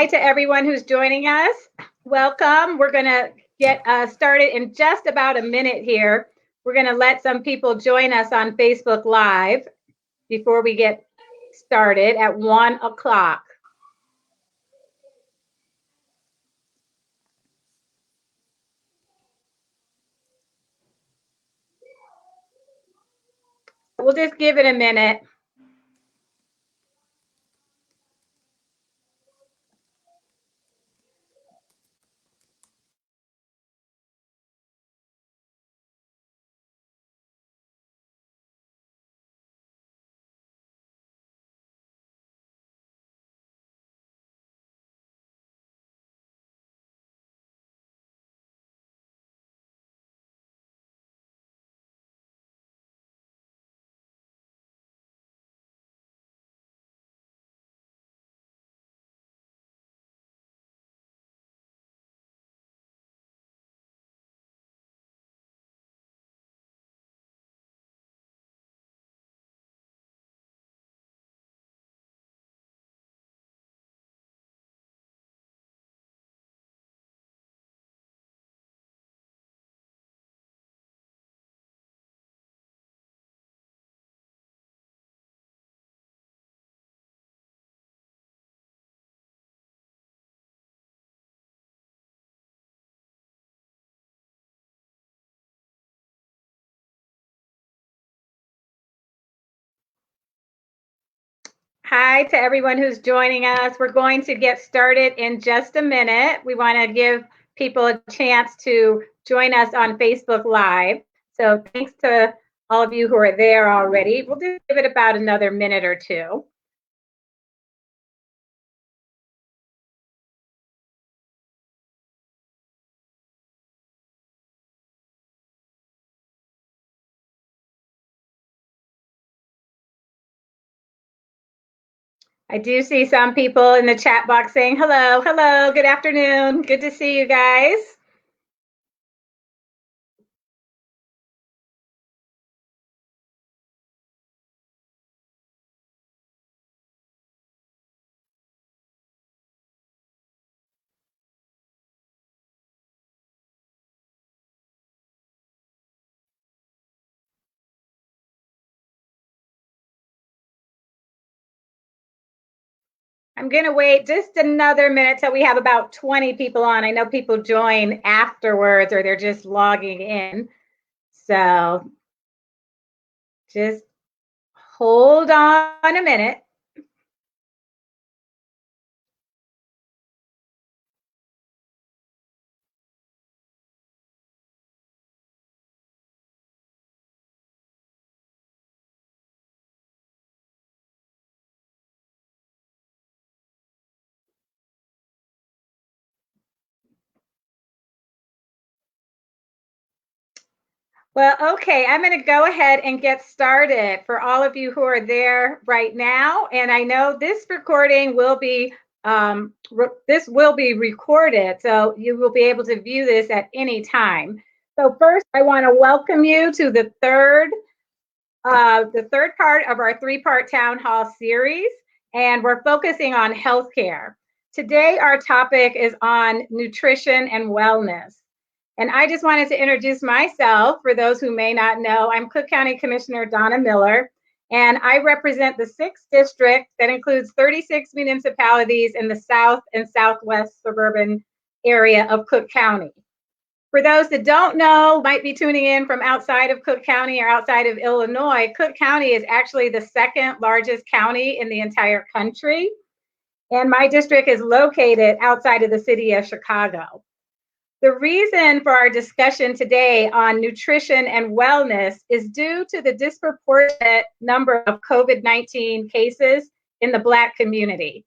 Hi to everyone who's joining us. Welcome. We're going to get started in just about a minute here. We're going to let some people join us on Facebook Live before we get started at 1 o'clock. We'll just give it a minute. Hi to everyone who's joining us. We're going to get started in just a minute. We want to give people a chance to join us on Facebook Live. So thanks to all of you who are there already. We'll just give it about another minute or two. I do see some people in the chat box saying hello, hello, good afternoon. Good to see you guys. I'm going to wait just another minute till we have about 20 people on. I know people join afterwards or they're just logging in. So just hold on a minute. Well, okay, I'm going to go ahead and get started for all of you who are there right now. And I know this recording will be recorded, so you will be able to view this at any time. So first, I want to welcome you to the third part of our three-part town hall series, and we're focusing on healthcare. Today, our topic is on nutrition and wellness. And I just wanted to introduce myself for those who may not know. I'm Cook County Commissioner Donna Miller, and I represent the 6th district that includes 36 municipalities in the south and southwest suburban area of Cook County. For those that don't know, might be tuning in from outside of Cook County or outside of Illinois, Cook County is actually the 2nd largest county in the entire country. And my district is located outside of the city of Chicago. The reason for our discussion today on nutrition and wellness is due to the disproportionate number of COVID-19 cases in the Black community.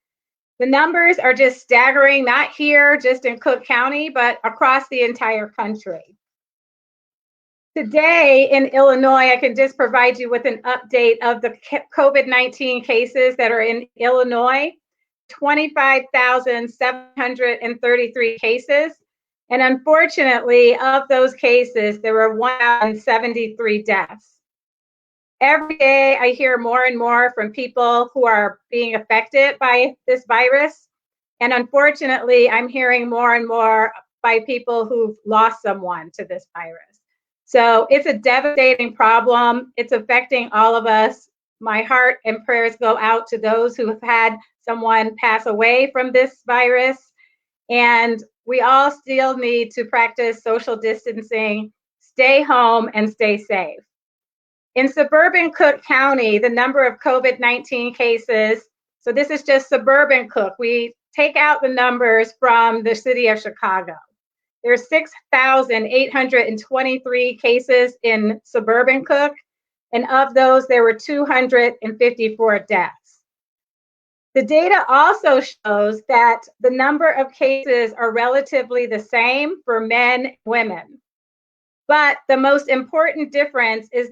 The numbers are just staggering, not here, just in Cook County, but across the entire country. Today in Illinois, I can just provide you with an update of the COVID-19 cases that are in Illinois, 25,733 cases. And unfortunately, of those cases, there were 1,073 deaths. Every day, I hear more and more from people who are being affected by this virus. And unfortunately, I'm hearing more and more by people who've lost someone to this virus. So it's a devastating problem. It's affecting all of us. My heart and prayers go out to those who have had someone pass away from this virus. And we all still need to practice social distancing, stay home, and stay safe. In suburban Cook County, the number of COVID-19 cases, so this is just suburban Cook, we take out the numbers from the city of Chicago. There's 6,823 cases in suburban Cook, and of those, there were 254 deaths. The data also shows that the number of cases are relatively the same for men and women. But the most important difference is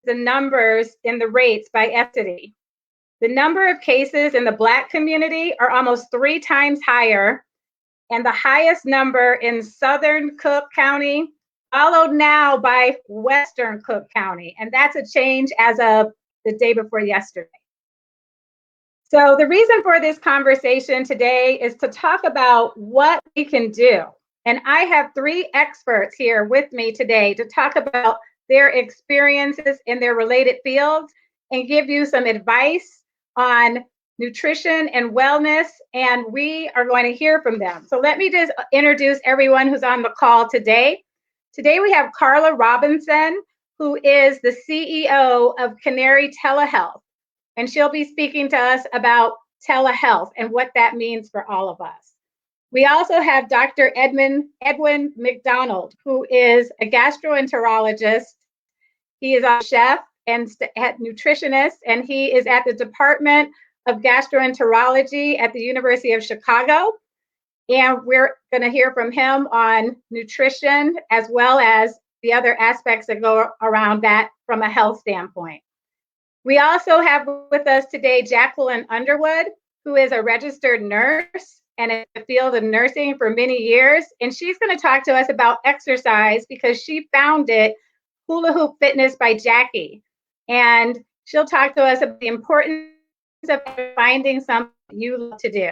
the numbers in the rates by ethnicity. The number of cases in the Black community are almost 3 times higher, and the highest number in Southern Cook County, followed now by Western Cook County. And that's a change as of the day before yesterday. So the reason for this conversation today is to talk about what we can do. And I have 3 experts here with me today to talk about their experiences in their related fields and give you some advice on nutrition and wellness, and we are going to hear from them. So let me just introduce everyone who's on the call today. Today we have Carla Robinson, who is the CEO of Canary Telehealth, and she'll be speaking to us about telehealth and what that means for all of us. We also have Dr. Edwin McDonald, who is a gastroenterologist. He is a chef and nutritionist, and he is at the Department of Gastroenterology at the University of Chicago. And we're going to hear from him on nutrition as well as the other aspects that go around that from a health standpoint. We also have with us today Jacqueline Underwood, who is a registered nurse and in the field of nursing for many years. And she's going to talk to us about exercise because she founded Hula Hoop Fitness by Jackie. And she'll talk to us about the importance of finding something you love to do.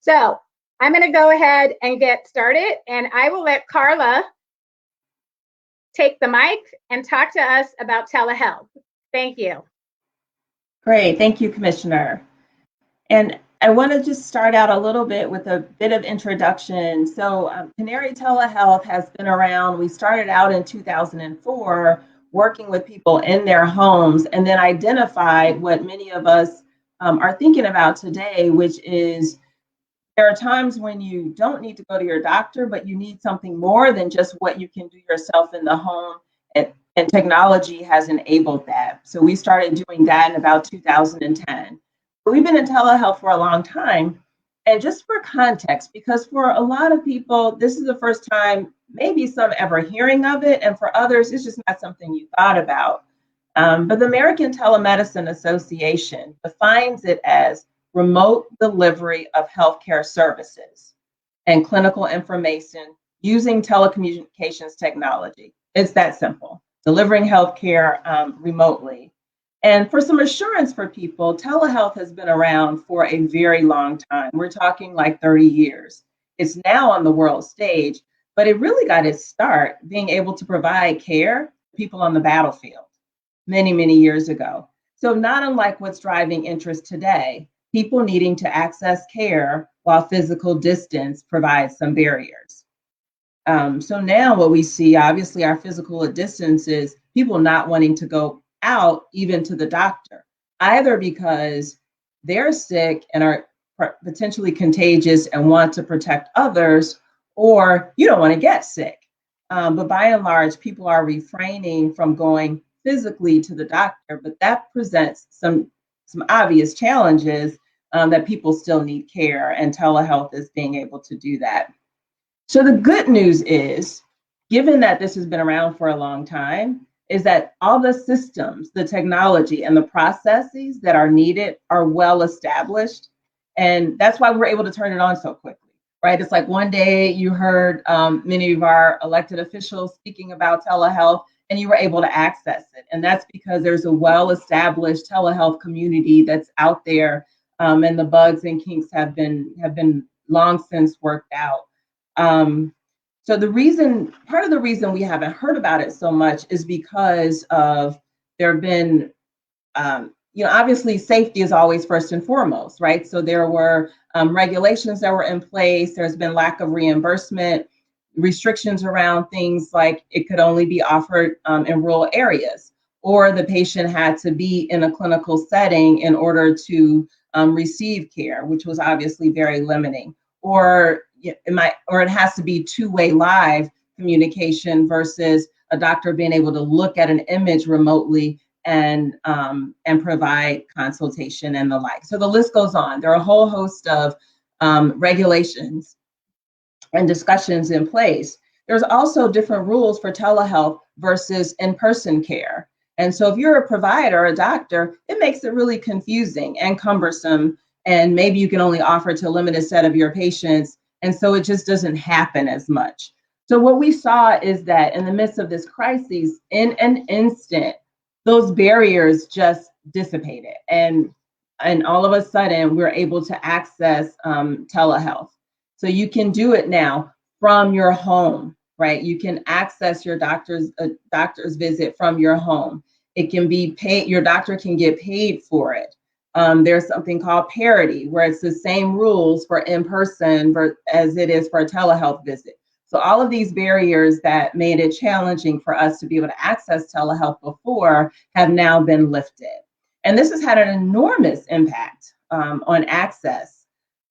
So I'm going to go ahead and get started, and I will let Carla take the mic and talk to us about telehealth. Thank you. Great. Thank you, Commissioner. And I want to just start out a little bit with a bit of introduction. So Canary Telehealth has been around. We started out in 2004 working with people in their homes and then identified what many of us are thinking about today, which is there are times when you don't need to go to your doctor, but you need something more than just what you can do yourself in the home. And technology has enabled that. So we started doing that in about 2010. But we've been in telehealth for a long time. And just for context, because for a lot of people, this is the first time, maybe some ever hearing of it. And for others, it's just not something you thought about. But the American Telemedicine Association defines it as remote delivery of healthcare services and clinical information using telecommunications technology. It's that simple. Delivering healthcare remotely. And for some assurance for people, telehealth has been around for a very long time. We're talking like 30 years. It's now on the world stage, but it really got its start being able to provide care to people on the battlefield many, many years ago. So not unlike what's driving interest today, people needing to access care while physical distance provides some barriers. So now what we see, obviously our physical distance is people not wanting to go out even to the doctor, either because they're sick and are potentially contagious and want to protect others, or you don't want to get sick. But by and large, people are refraining from going physically to the doctor, but that presents some obvious challenges that people still need care, and telehealth is being able to do that. So the good news is, given that this has been around for a long time, is that all the systems, the technology, and the processes that are needed are well established. And that's why we're able to turn it on so quickly, right? It's like one day you heard many of our elected officials speaking about telehealth, and you were able to access it. And that's because there's a well-established telehealth community that's out there and the bugs and kinks have been long since worked out. So part of the reason we haven't heard about it so much is because of there have been, obviously safety is always first and foremost, right? So there were regulations that were in place. There's been lack of reimbursement, restrictions around things like it could only be offered in rural areas, or the patient had to be in a clinical setting in order to receive care, which was obviously very limiting. Or it has to be two-way live communication versus a doctor being able to look at an image remotely and provide consultation and the like. So the list goes on. There are a whole host of regulations and discussions in place. There's also different rules for telehealth versus in-person care. And so if you're a provider or a doctor, it makes it really confusing and cumbersome. And maybe you can only offer to a limited set of your patients. And so it just doesn't happen as much. So what we saw is that in the midst of this crisis, in an instant, those barriers just dissipated. And all of a sudden, we're able to access telehealth. So you can do it now from your home, right? You can access your doctor's visit from your home. It can be paid, your doctor can get paid for it. There's something called parity, where it's the same rules for in-person as it is for a telehealth visit. So all of these barriers that made it challenging for us to be able to access telehealth before have now been lifted. And this has had an enormous impact on access.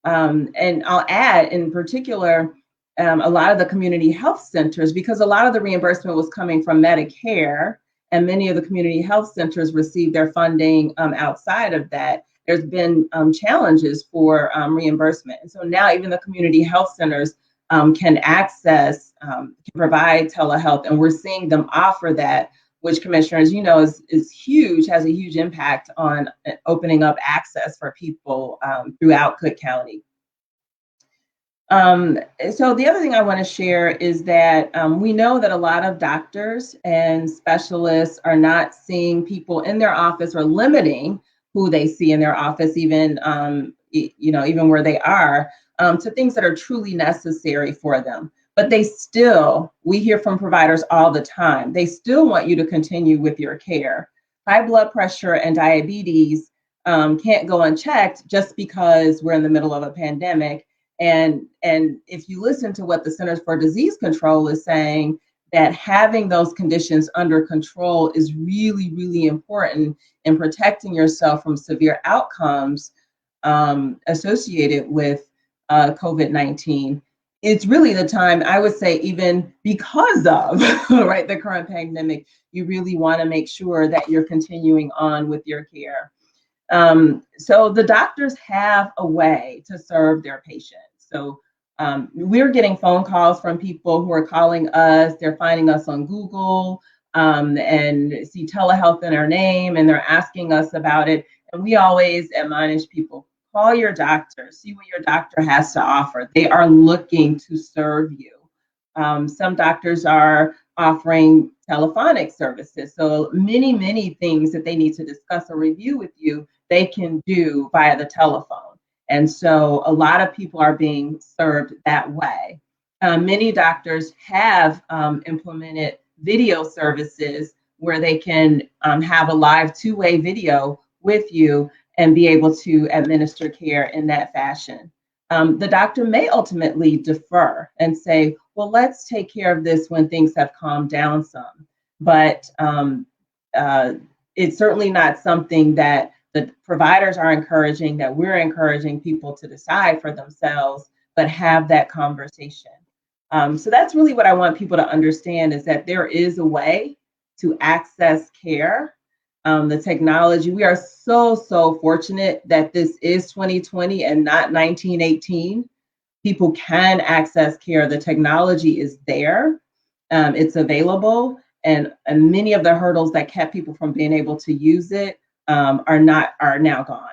And I'll add, in particular, a lot of the community health centers, because a lot of the reimbursement was coming from Medicare, and many of the community health centers receive their funding outside of that. There's been challenges for reimbursement. And so now even the community health centers can provide telehealth, and we're seeing them offer that, which, commissioners, is huge, has a huge impact on opening up access for people throughout Cook County. So the other thing I want to share is that we know that a lot of doctors and specialists are not seeing people in their office, or limiting who they see in their office, even even where they are, to things that are truly necessary for them. But we hear from providers all the time, they still want you to continue with your care. High blood pressure and diabetes can't go unchecked just because we're in the middle of a pandemic. And if you listen to what the Centers for Disease Control is saying, that having those conditions under control is really, really important in protecting yourself from severe outcomes associated with COVID-19. It's really the time, I would say, even because of right, the current pandemic, you really want to make sure that you're continuing on with your care. So the doctors have a way to serve their patients. So we're getting phone calls from people who are calling us. They're finding us on Google and see telehealth in our name, and they're asking us about it. And we always admonish people, call your doctor, see what your doctor has to offer. They are looking to serve you. Some doctors are offering telephonic services. So many things that they need to discuss or review with you, they can do via the telephone. And so a lot of people are being served that way. Many doctors have implemented video services where they can have a live two-way video with you and be able to administer care in that fashion. The doctor may ultimately defer and say, well, let's take care of this when things have calmed down some. But it's certainly not something that the providers are encouraging, that we're encouraging people to decide for themselves, but have that conversation. So that's really what I want people to understand, is that there is a way to access care. The technology, we are so fortunate that this is 2020 and not 1918. People can access care. The technology is there. It's available. And many of the hurdles that kept people from being able to use it are now gone.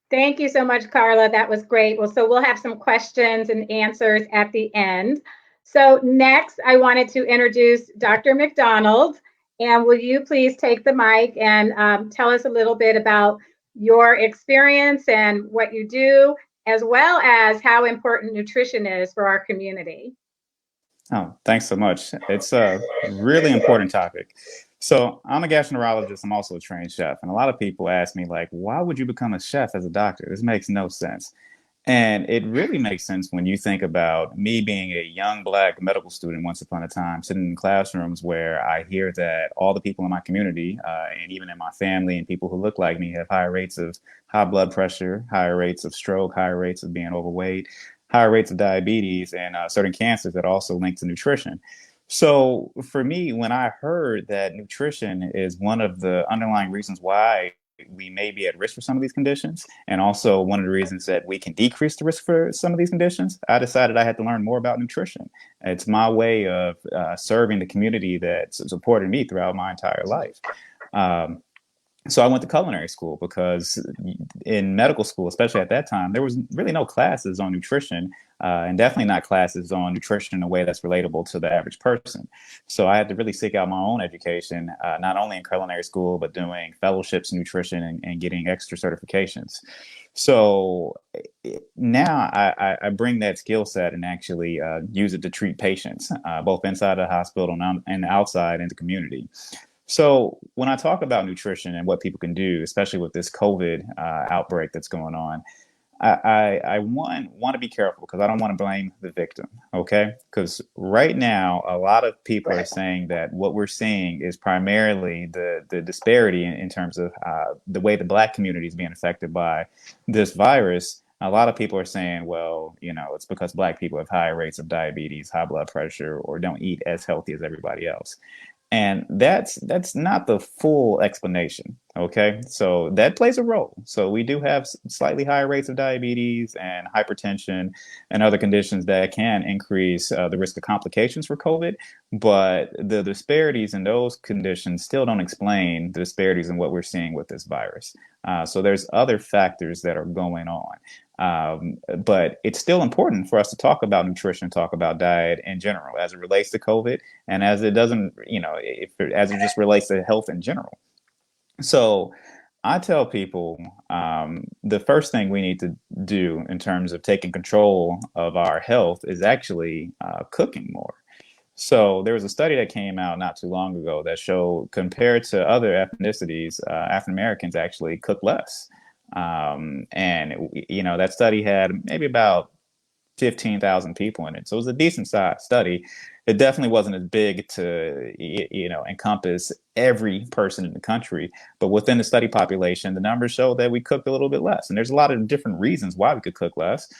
Thank you so much, Carla. That was great. Well, so we'll have some questions and answers at the end. So next, I wanted to introduce Dr. McDonald. And will you please take the mic and tell us a little bit about your experience and what you do, as well as how important nutrition is for our community? Oh, thanks so much. It's a really important topic. So I'm a gastroenterologist. I'm also a trained chef. And a lot of people ask me, like, why would you become a chef as a doctor? This makes no sense. And it really makes sense when you think about me being a young Black medical student once upon a time, sitting in classrooms where I hear that all the people in my community, and even in my family and people who look like me, have higher rates of high blood pressure, higher rates of stroke, higher rates of being overweight, higher rates of diabetes, and certain cancers that are also linked to nutrition. So for me, when I heard that nutrition is one of the underlying reasons why we may be at risk for some of these conditions, and also one of the reasons that we can decrease the risk for some of these conditions, I decided I had to learn more about nutrition. It's my way of serving the community that supported me throughout my entire life. Um, so I went to culinary school because in medical school, especially at that time, there was really no classes on nutrition, and definitely not classes on nutrition in a way that's relatable to the average person. So I had to really seek out my own education, not only in culinary school, but doing fellowships in nutrition and getting extra certifications. So now I bring that skill set and actually use it to treat patients, both inside the hospital and outside in the community. So when I talk about nutrition and what people can do, especially with this COVID outbreak that's going on, I want to be careful because I don't want to blame the victim. Okay, because right now a lot of people are saying that what we're seeing is primarily the disparity in terms of the way the Black community is being affected by this virus. A lot of people are saying, well, it's because Black people have higher rates of diabetes, high blood pressure, or don't eat as healthy as everybody else. And that's not the full explanation. Okay, so that plays a role. So we do have slightly higher rates of diabetes and hypertension and other conditions that can increase the risk of complications for COVID. But the disparities in those conditions still don't explain the disparities in what we're seeing with this virus. So there's other factors that are going on. But it's still important for us to talk about nutrition, talk about diet in general as it relates to COVID, and as it doesn't, as it just relates to health in general. So I tell people the first thing we need to do in terms of taking control of our health is actually cooking more. So there was a study that came out not too long ago that showed compared to other ethnicities, African Americans actually cook less. And that study had maybe about 15,000 people in it. So it was a decent sized study. It definitely wasn't as big to, encompass every person in the country. But within the study population, the numbers show that we cooked a little bit less. And there's a lot of different reasons why we could cook less.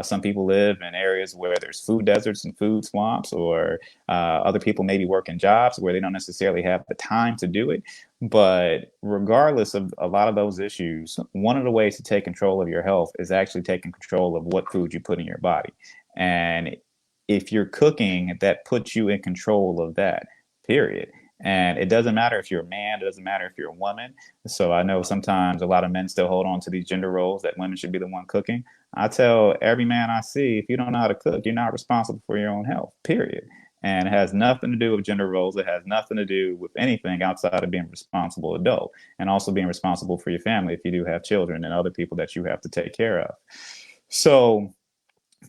Some people live in areas where there's food deserts and food swamps, or other people maybe work in jobs where they don't necessarily have the time to do it. But regardless of a lot of those issues, one of the ways to take control of your health is actually taking control of what food you put in your body. And if you're cooking, that puts you in control of that, period. And it doesn't matter if you're a man, it doesn't matter if you're a woman. So I know sometimes a lot of men still hold on to these gender roles that women should be the one cooking. I tell every man I see, if you don't know how to cook, you're not responsible for your own health, period. And it has nothing to do with gender roles. It has nothing to do with anything outside of being a responsible adult, and also being responsible for your family if you do have children and other people that you have to take care of. So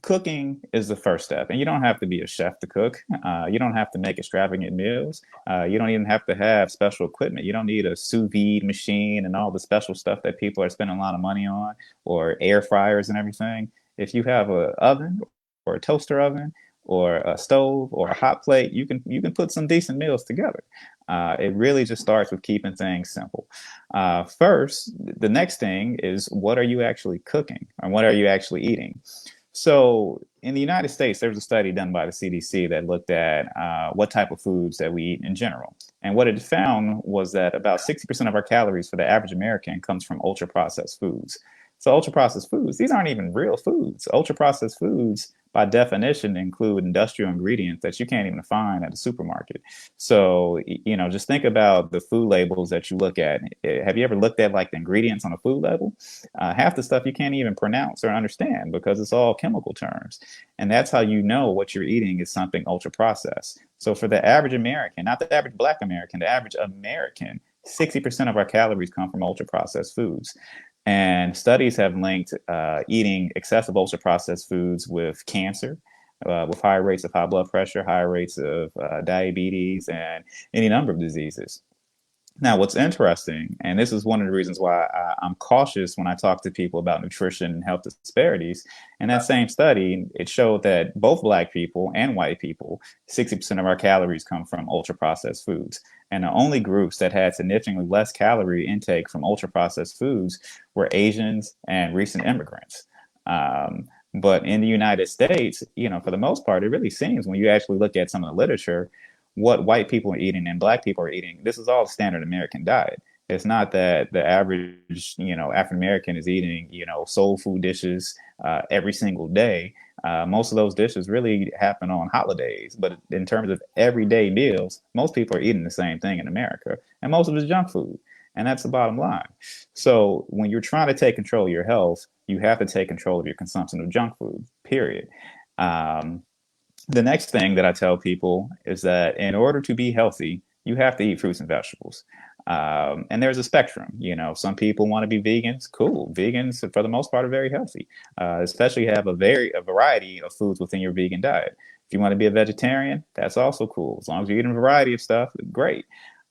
cooking is the first step, and you don't have to be a chef to cook. You don't have to make extravagant meals. You don't even have to have special equipment. You don't need a sous vide machine and all the special stuff that people are spending a lot of money on, or air fryers and everything. If you have an oven or a toaster oven or a stove or a hot plate, you can put some decent meals together. It really just starts with keeping things simple. First, the next thing is, what are you actually cooking, and what are you actually eating? So in the United States, there was a study done by the CDC that looked at what type of foods that we eat in general. And what it found was that about 60% of our calories for the average American comes from ultra processed foods. So ultra processed foods, these aren't even real foods. Ultra processed foods, by definition, include industrial ingredients that you can't even find at a supermarket. So, just think about the food labels that you look at. Have you ever looked at like the ingredients on a food label? Half the stuff you can't even pronounce or understand because it's all chemical terms. And that's how you know what you're eating is something ultra processed. So for the average American, not the average Black American, the average American, 60% of our calories come from ultra processed foods. And studies have linked eating excessive ultra processed foods with cancer, with higher rates of high blood pressure, higher rates of diabetes, and any number of diseases. Now, what's interesting, and this is one of the reasons why I'm cautious when I talk to people about nutrition and health disparities. In that same study, it showed that both Black people and white people, 60% of our calories come from ultra processed foods. And the only groups that had significantly less calorie intake from ultra processed foods were Asians and recent immigrants. But in the United States, for the most part, it really seems when you actually look at some of the literature, what white people are eating and Black people are eating, this is all standard American diet. It's not that the average, African American is eating, soul food dishes every single day. Most of those dishes really happen on holidays, but in terms of everyday meals, most people are eating the same thing in America, and most of it's junk food. And that's the bottom line. So when you're trying to take control of your health, you have to take control of your consumption of junk food, period. The next thing that I tell people is that in order to be healthy, you have to eat fruits and vegetables. And there's a spectrum. Some people want to be vegans. Cool. Vegans, for the most part, are very healthy, especially have a variety of foods within your vegan diet. If you want to be a vegetarian, that's also cool. As long as you're eating a variety of stuff, great.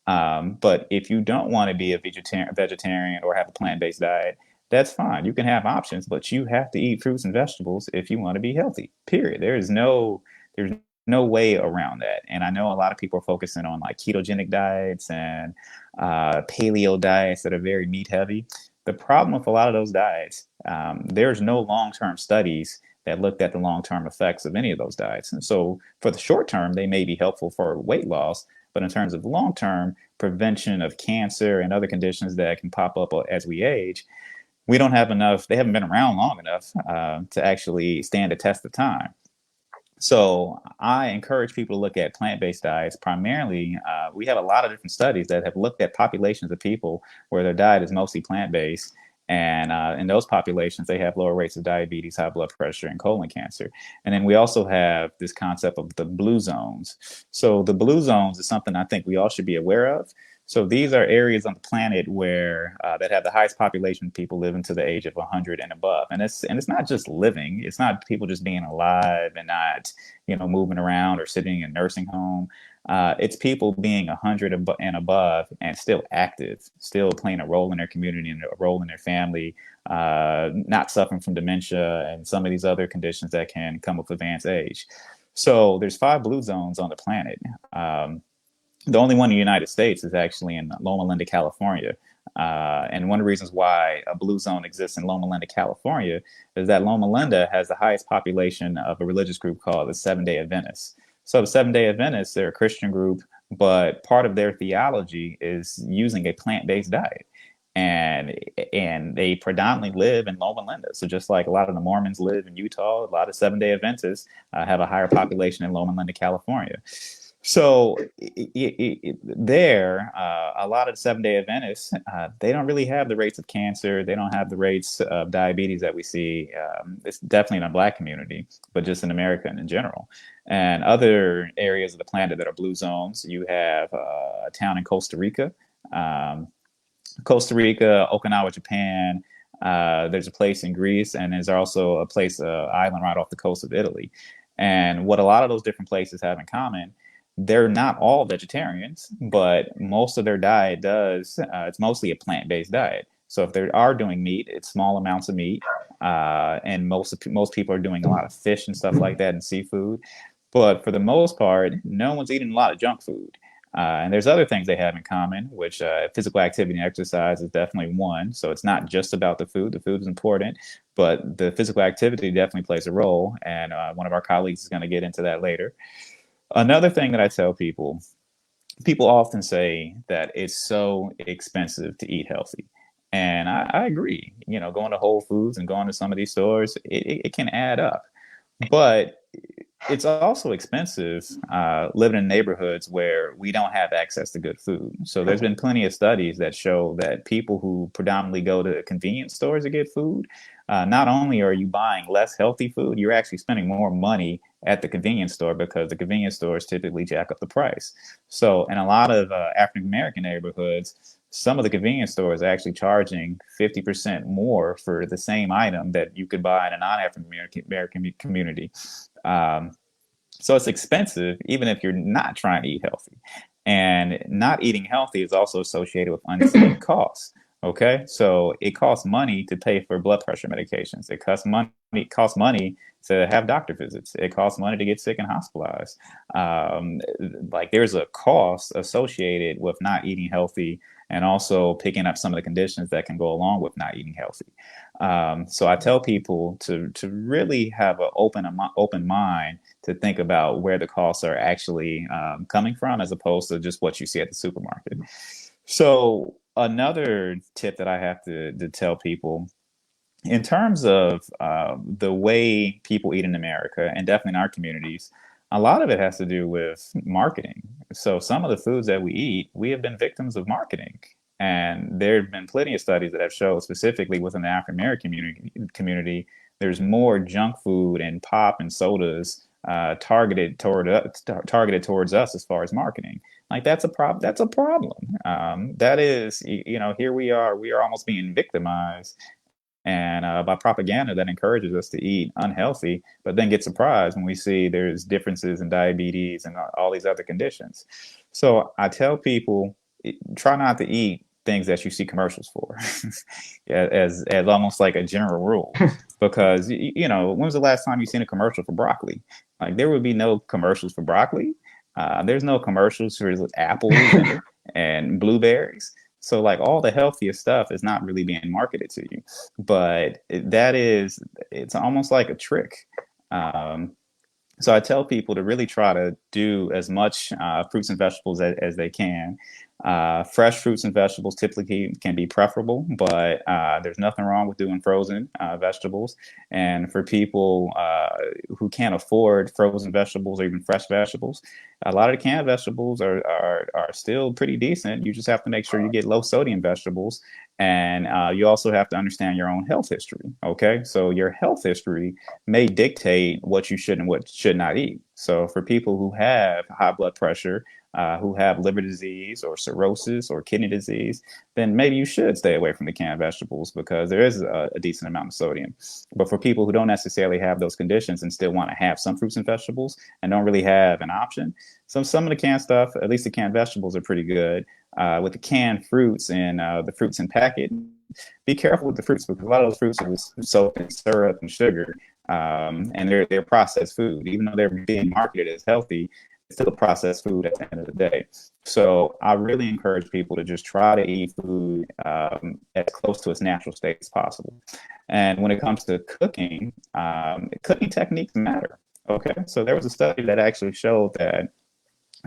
But if you don't want to be a vegetarian or have a plant-based diet, that's fine. You can have options, but you have to eat fruits and vegetables if you want to be healthy, period. There's no way around that. And I know a lot of people are focusing on like ketogenic diets and paleo diets that are very meat heavy. The problem with a lot of those diets, there's no long-term studies that looked at the long-term effects of any of those diets. And so for the short term, they may be helpful for weight loss, but in terms of long-term prevention of cancer and other conditions that can pop up as we age, we don't have enough, they haven't been around long enough to actually stand the test of time. So I encourage people to look at plant-based diets. Primarily, we have a lot of different studies that have looked at populations of people where their diet is mostly plant-based. And in those populations, they have lower rates of diabetes, high blood pressure, and colon cancer. And then we also have this concept of the blue zones. So the blue zones is something I think we all should be aware of. So these are areas on the planet where that have the highest population of people living to the age of 100 and above. And it's not just living. It's not people just being alive and not, moving around or sitting in a nursing home. It's people being 100 and above and still active, still playing a role in their community and a role in their family, not suffering from dementia and some of these other conditions that can come with advanced age. So there's 5 blue zones on the planet. The only one in the United States is actually in Loma Linda, California. And one of the reasons why a blue zone exists in Loma Linda, California, is that Loma Linda has the highest population of a religious group called the Seventh-day Adventists. So the Seventh-day Adventists, they're a Christian group, but part of their theology is using a plant-based diet. And they predominantly live in Loma Linda. So just like a lot of the Mormons live in Utah, a lot of Seventh-day Adventists have a higher population in Loma Linda, California. So there, a lot of the Seventh-day Adventists, they don't really have the rates of cancer. They don't have the rates of diabetes that we see. It's definitely in the Black community, but just in America and in general. And other areas of the planet that are blue zones, you have a town in Costa Rica, Okinawa, Japan. There's a place in Greece, and there's also a place, island right off the coast of Italy. And what a lot of those different places have in common, they're not all vegetarians, but most of their diet does. It's mostly a plant-based diet. So if they are doing meat, it's small amounts of meat, and most people are doing a lot of fish and stuff like that and seafood. But for the most part, no one's eating a lot of junk food. And there's other things they have in common, which physical activity and exercise is definitely one. So it's not just about the food. The food is important, but the physical activity definitely plays a role. And one of our colleagues is going to get into that later. Another thing that I tell people often say that it's so expensive to eat healthy. And I agree, going to Whole Foods and going to some of these stores, it can add up. But it's also expensive living in neighborhoods where we don't have access to good food. So there's been plenty of studies that show that people who predominantly go to convenience stores to get food, not only are you buying less healthy food, you're actually spending more money at the convenience store because the convenience stores typically jack up the price. So in a lot of African American neighborhoods, some of the convenience stores are actually charging 50% more for the same item that you could buy in a non-African American community. Um, so it's expensive, even if you're not trying to eat healthy. And not eating healthy is also associated with unseen costs. Okay, so it costs money to pay for blood pressure medications. It costs money to have doctor visits. It costs money to get sick and hospitalized. Like there's a cost associated with not eating healthy and also picking up some of the conditions that can go along with not eating healthy. So I tell people to really have an open mind to think about where the costs are actually coming from, as opposed to just what you see at the supermarket. So another tip that I have to tell people in terms of the way people eat in America, and definitely in our communities, a lot of it has to do with marketing. So some of the foods that we eat, we have been victims of marketing. And there have been plenty of studies that have shown, specifically within the African American community, there's more junk food and pop and sodas targeted towards us as far as marketing. Like that's a problem. That's a problem. That is, here we are almost being victimized and by propaganda that encourages us to eat unhealthy, but then get surprised when we see there's differences in diabetes and all these other conditions. So I tell people, try not to eat things that you see commercials for, as almost like a general rule, because when was the last time you seen a commercial for broccoli? Like there would be no commercials for broccoli. There's no commercials for apples and blueberries. So like all the healthiest stuff is not really being marketed to you, but it's almost like a trick. So I tell people to really try to do as much fruits and vegetables as they can. Fresh fruits and vegetables typically can be preferable, but there's nothing wrong with doing frozen vegetables. And for people who can't afford frozen vegetables or even fresh vegetables, a lot of the canned vegetables are still pretty decent. You just have to make sure you get low sodium vegetables. And you also have to understand your own health history. Okay, so your health history may dictate what you should and what should not eat. So for people who have high blood pressure, who have liver disease or cirrhosis or kidney disease, then maybe you should stay away from the canned vegetables because there is a decent amount of sodium. But for people who don't necessarily have those conditions and still want to have some fruits and vegetables and don't really have an option, some of the canned stuff, at least the canned vegetables, are pretty good. With the canned fruits and the fruits in packet, be careful with the fruits because a lot of those fruits are soaked in syrup and sugar, and they're processed food. Even though they're being marketed as healthy, it's still a processed food at the end of the day. So I really encourage people to just try to eat food as close to its natural state as possible. And when it comes to cooking, cooking techniques matter. Okay, so there was a study that actually showed that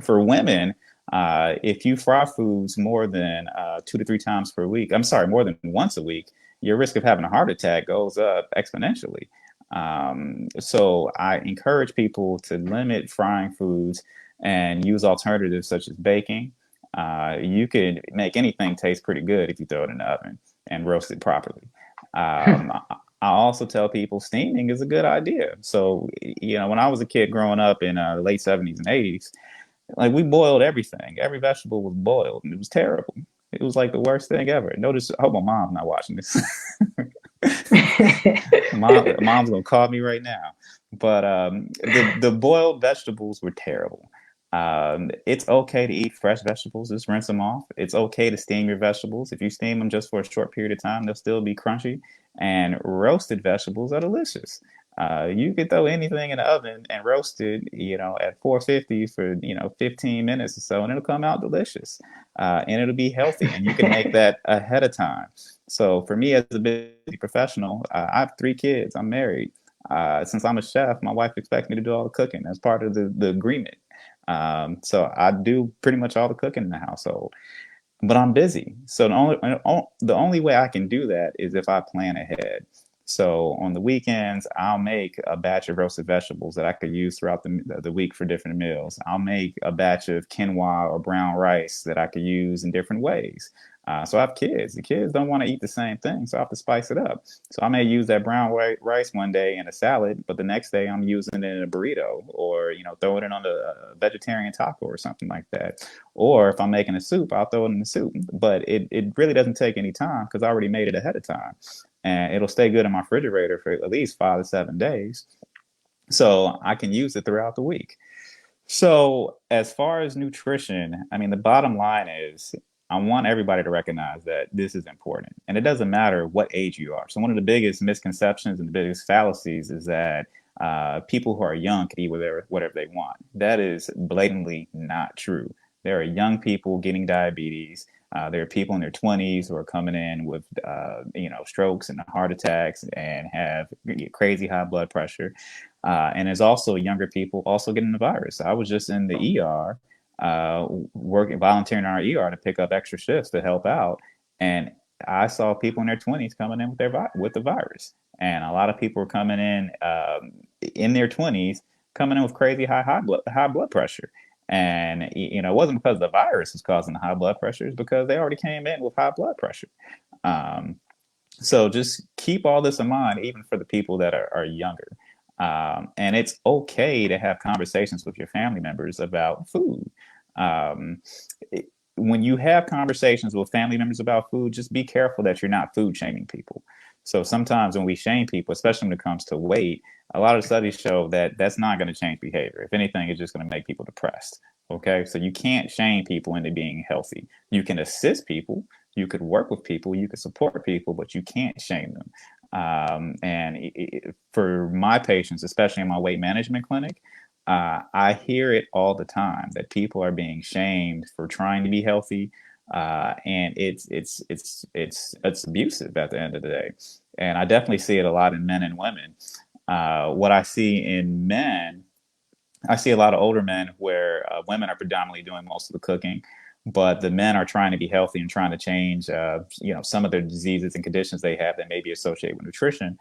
for women, if you fry foods more than 2 to 3 times per week, more than once a week, your risk of having a heart attack goes up exponentially. So I encourage people to limit frying foods and use alternatives such as baking. You could make anything taste pretty good if you throw it in the oven and roast it properly. I also tell people steaming is a good idea. So, when I was a kid growing up in the late 70s and 80s, like we boiled everything. Every vegetable was boiled, and it was terrible. It was like the worst thing ever. Notice, I hope my mom's not watching this. Mom's gonna call me right now. But the boiled vegetables were terrible. It's okay to eat fresh vegetables. Just rinse them off. It's okay to steam your vegetables. If you steam them just for a short period of time, they'll still be crunchy. And roasted vegetables are delicious. You could throw anything in the oven and roast it, at 450 for, 15 minutes or so, and it'll come out delicious. And it'll be healthy, and you can make that ahead of time. So for me as a busy professional, I have 3 kids. I'm married. Since I'm a chef, my wife expects me to do all the cooking. That's part of the agreement. So I do pretty much all the cooking in the household. but I'm busy. So the only way I can do that is if I plan ahead. So on the weekends, I'll make a batch of roasted vegetables that I could use throughout the week for different meals. I'll make a batch of quinoa or brown rice that I could use in different ways. So I have kids. The kids don't want to eat the same thing, so I have to spice it up. So I may use that brown rice one day in a salad, but the next day I'm using it in a burrito, or throwing it on a vegetarian taco or something like that. Or if I'm making a soup, I'll throw it in the soup. But it really doesn't take any time because I already made it ahead of time, and it'll stay good in my refrigerator for at least 5 to 7 days, so I can use it throughout the week. So as far as nutrition, I mean, the bottom line is I want everybody to recognize that this is important, and it doesn't matter what age you are. So one of the biggest misconceptions and the biggest fallacies is that people who are young can eat whatever they want. That is blatantly not true. There are young people getting diabetes. There are people in their 20s who are coming in with, strokes and heart attacks and have crazy high blood pressure. And there's also younger people also getting the virus. I was just in the ER, volunteering in our ER to pick up extra shifts to help out. And I saw people in their 20s coming in with the virus. And a lot of people were coming in their 20s, coming in with crazy high blood pressure. And it wasn't because the virus was causing the high blood pressure; it's because they already came in with high blood pressure. So just keep all this in mind, even for the people that are younger. And it's okay to have conversations with your family members about food. When you have conversations with family members about food, just be careful that you're not food shaming people. So sometimes when we shame people, especially when it comes to weight, a lot of studies show that that's not going to change behavior. If anything, it's just going to make people depressed. Okay, so you can't shame people into being healthy. You can assist people, you could work with people, you could support people, but you can't shame them. For my patients, especially in my weight management clinic, I hear it all the time that people are being shamed for trying to be healthy, and it's abusive at the end of the day. And I definitely see it a lot in men and women. What I see in men, I see a lot of older men where women are predominantly doing most of the cooking, but the men are trying to be healthy and trying to change, some of their diseases and conditions they have that may be associated with nutrition.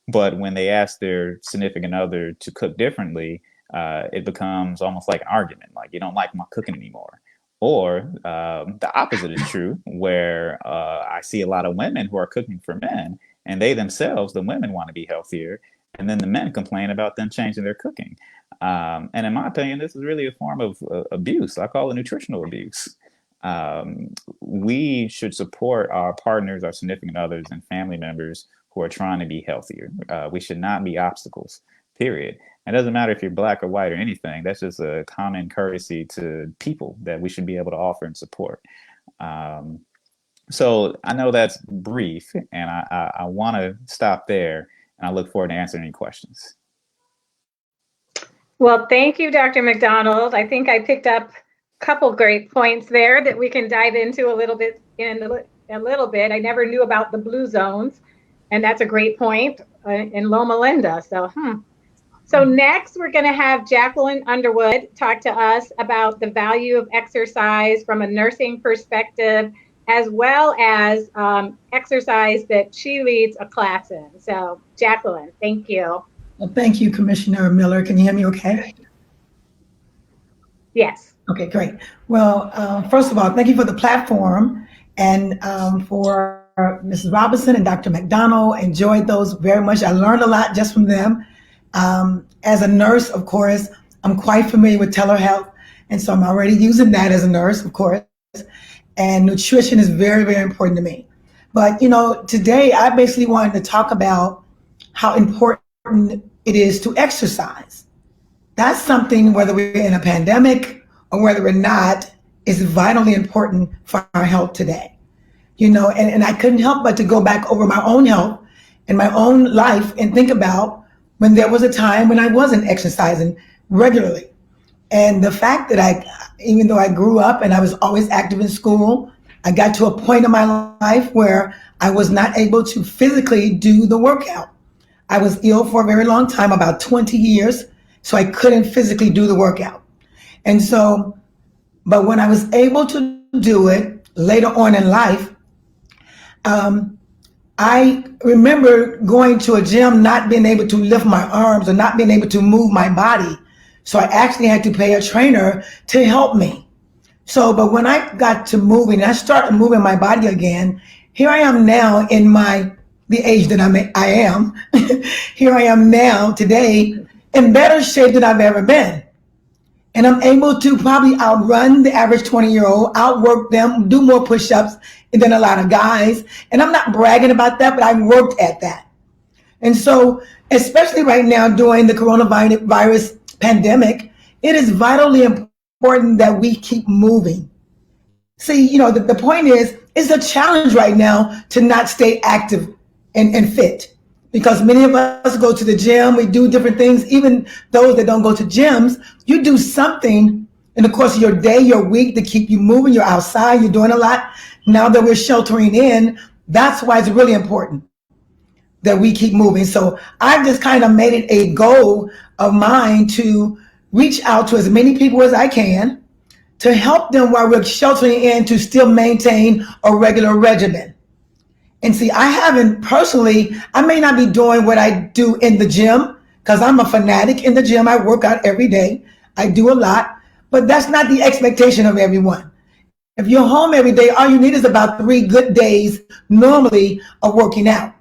But when they ask their significant other to cook differently, it becomes almost like an argument, like you don't like my cooking anymore. Or the opposite is true, where I see a lot of women who are cooking for men, and they themselves, the women, want to be healthier, and then the men complain about them changing their cooking. And in my opinion, this is really a form of abuse. I call it nutritional abuse. We should support our partners, our significant others, and family members who are trying to be healthier. We should not be obstacles, period. It doesn't matter if you're black or white or anything. That's just a common courtesy to people that we should be able to offer and support. So I know that's brief, and I want to stop there, and I look forward to answering any questions. Well, thank you, Dr. McDonald. I think I picked up a couple great points there that we can dive into a little bit. I never knew about the blue zones, and that's a great point in Loma Linda. So next, we're going to have Jacqueline Underwood talk to us about the value of exercise from a nursing perspective, as well as exercise that she leads a class in. So Jacqueline, thank you. Well, thank you, Commissioner Miller. Can you hear me okay? Yes. Okay, great. Well, first of all, thank you for the platform, and for Mrs. Robinson and Dr. McDonald. Enjoyed those very much. I learned a lot just from them. As a nurse, of course, I'm quite familiar with telehealth, and so I'm already using that as a nurse, of course. And nutrition is very, very important to me. But, today I basically wanted to talk about how important it is to exercise. That's something, whether we're in a pandemic or whether we're not, is vitally important for our health today. And I couldn't help but to go back over my own health and my own life and think about when there was a time when I wasn't exercising regularly. And the fact that even though I grew up and I was always active in school, I got to a point in my life where I was not able to physically do the workout. I was ill for a very long time, about 20 years, so I couldn't physically do the workout. And so, but when I was able to do it, later on in life, I remember going to a gym, not being able to lift my arms or not being able to move my body. So I actually had to pay a trainer to help me. So, but when I got to moving, I started moving my body again. Here I am now in the age that I am. Here I am now today in better shape than I've ever been. And I'm able to probably outrun the average 20-year-old, outwork them, do more push-ups than a lot of guys. And I'm not bragging about that, but I worked at that. And so, especially right now during the coronavirus pandemic, it is vitally important that we keep moving. See, the point is, it's a challenge right now to not stay active and fit, because many of us go to the gym, we do different things. Even those that don't go to gyms, you do something in the course of your day, your week, to keep you moving. You're outside, you're doing a lot. Now that we're sheltering in, that's why it's really important that we keep moving. So I've just kind of made it a goal of mine to reach out to as many people as I can to help them while we're sheltering in to still maintain a regular regimen. And see, I haven't personally, I may not be doing what I do in the gym because I'm a fanatic in the gym. I work out every day. I do a lot, but that's not the expectation of everyone. If you're home every day, all you need is about 3 good days normally of working out.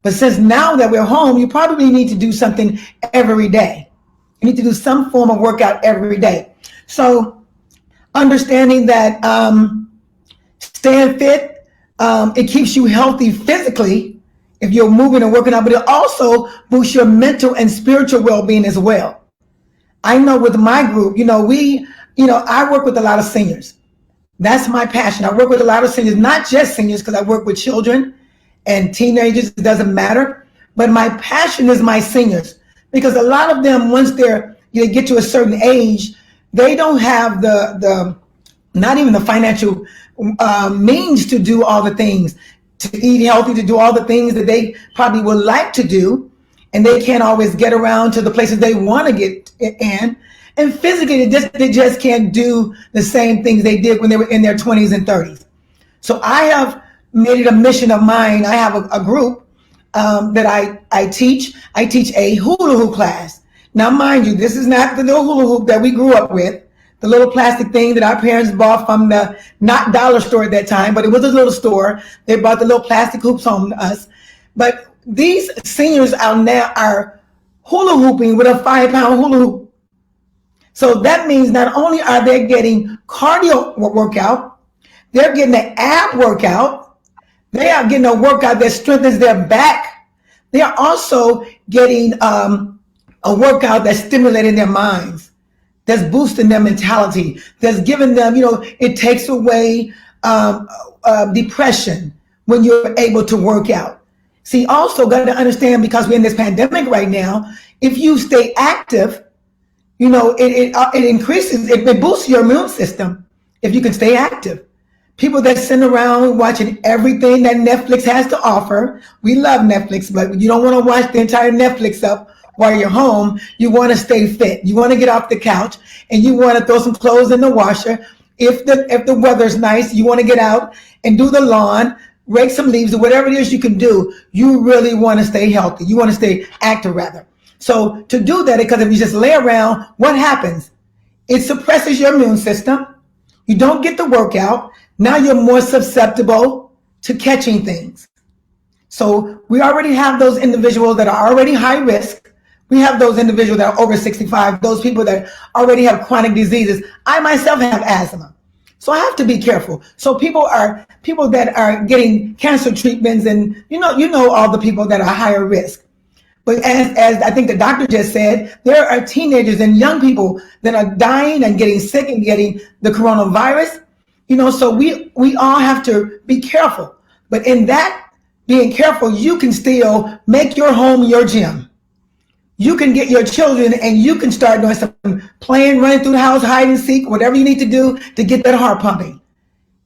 But since now that we're home, you probably need to do something every day. You need to do some form of workout every day. So understanding that staying fit, it keeps you healthy physically if you're moving and working out, but it also boosts your mental and spiritual well-being as well. I know with my group, I work with a lot of seniors. That's my passion. I work with a lot of seniors, not just seniors, because I work with children and teenagers. It doesn't matter. But my passion is my seniors, because a lot of them, once they get to a certain age, they don't have the not even the financial means to do all the things, to eat healthy, to do all the things that they probably would like to do. And they can't always get around to the places they want to get in. And physically, they just can't do the same things they did when they were in their 20s and 30s. So I have made it a mission of mine. I have a group that I teach. I teach a hula hoop class. Now, mind you, this is not the little hula hoop that we grew up with, the little plastic thing that our parents bought from the not dollar store at that time, but it was a little store. They brought the little plastic hoops home to us. But these seniors out now are hula hooping with a 5-pound hula hoop. So that means not only are they getting cardio workout, they're getting an ab workout. They are getting a workout that strengthens their back. They are also getting a workout that's stimulating their minds, that's boosting their mentality, that's giving them, it takes away depression when you're able to work out. See, also got to understand, because we're in this pandemic right now, if you stay active, it increases, it boosts your immune system if you can stay active. People that sit around watching everything that Netflix has to offer. We love Netflix, but you don't want to watch the entire Netflix up while you're home. You want to stay fit. You want to get off the couch and you want to throw some clothes in the washer. If the weather's nice, you want to get out and do the lawn, rake some leaves, or whatever it is you can do. You really want to stay healthy. You want to stay active, rather. So to do that, because if you just lay around, what happens? It suppresses your immune system. You don't get the workout. Now you're more susceptible to catching things. So we already have those individuals that are already high risk. We have those individuals that are over 65, those people that already have chronic diseases. I myself have asthma, so I have to be careful. So people that are getting cancer treatments, and you know all the people that are higher risk. But as I think the doctor just said, there are teenagers and young people that are dying and getting sick and getting the coronavirus. So we all have to be careful. But in that being careful, you can still make your home your gym. You can get your children and you can start doing some playing, running through the house, hide and seek, whatever you need to do to get that heart pumping.